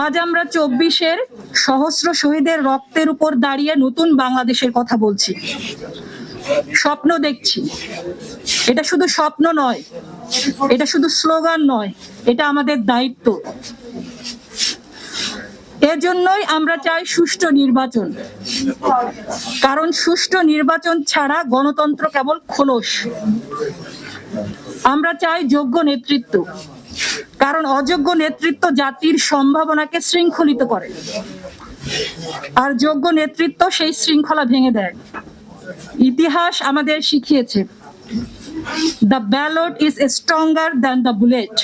আজ আমরা 24-এর সহস্র শহীদের রক্তের উপর দাঁড়িয়ে নতুন বাংলাদেশের কথা বলছি, স্বপ্ন দেখছি। এটা শুধু স্বপ্ন নয়, এটা শুধু স্লোগান নয়, এটা আমাদের দায়িত্ব। এজন্যই আমরা চাই সুষ্ঠু নির্বাচন, কারণ সুষ্ঠু নির্বাচন ছাড়া গণতন্ত্র কেবল খোলস। আমরা চাই যোগ্য নেতৃত্ব, কারণ অযোগ্য নেতৃত্ব জাতির সম্ভাবনাকে শৃঙ্খলিত করে, আর যোগ্য নেতৃত্ব সেই শৃঙ্খলা ভেঙে দেয়। ইতিহাস আমাদের শিখিয়েছে, the ballot is stronger than the bullet.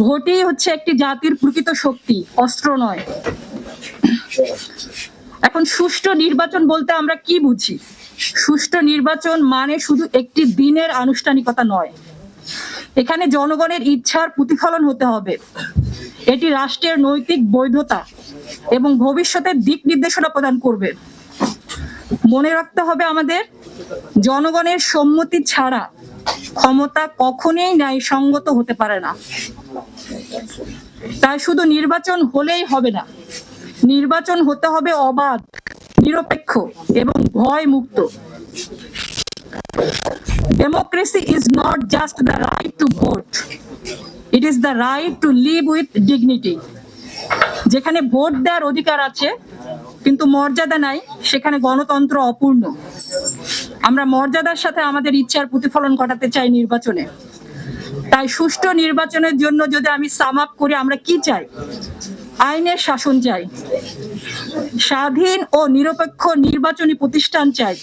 ভোটই হচ্ছে একটি জাতির প্রকৃত শক্তি, অস্ত্র নয়। এখন সুষ্ঠু নির্বাচন বলতে আমরা কি বুঝি? সুষ্ঠু নির্বাচন মানে শুধু একটি দিনের আনুষ্ঠানিকতা নয়, এখানে জনগণের ইচ্ছার প্রতিফলন হতে হবে। এটি রাষ্ট্রের নৈতিক বৈধতা এবং ভবিষ্যতের দিক নির্দেশনা প্রদান করবে। মনে রাখতে হবে আমাদের, জনগণের সম্মতি ছাড়া ক্ষমতা কখনোই ন্যায়সঙ্গত হতে পারে না। তাই শুধু নির্বাচন হলেই হবে না, নির্বাচন হতে হবে অবাধ, নিরপেক্ষ এবং ভয় মুক্ত। Democracy is not just the right to vote, it is the right to live with dignity. যেখানে ভোট দেওয়ার অধিকার আছে কিন্তু মর্যাদা নাই, সেখানে গণতন্ত্র অপূর্ণ। আমরা মর্যাদার সাথে আমাদের ইচ্ছার প্রতিফলন ঘটাতে চাই নির্বাচনে। তাই সুষ্ঠু নির্বাচনের জন্য যদি আমি সাম আপ করি, আমরা কি চাই? আইনের শাসন চাই, স্বাধীন ও নিরপেক্ষ নির্বাচনী প্রতিষ্ঠান চাই,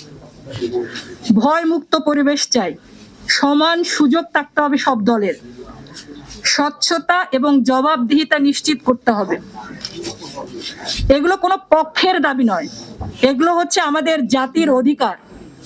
ভয়মুক্ত পরিবেশ চাই, সমান সুযোগ থাকতে হবে সব দলের, স্বচ্ছতা এবং জবাবদিহিতা নিশ্চিত করতে হবে। এগুলো কোনো পক্ষের দাবি নয়, এগুলো হচ্ছে আমাদের জাতির অধিকার।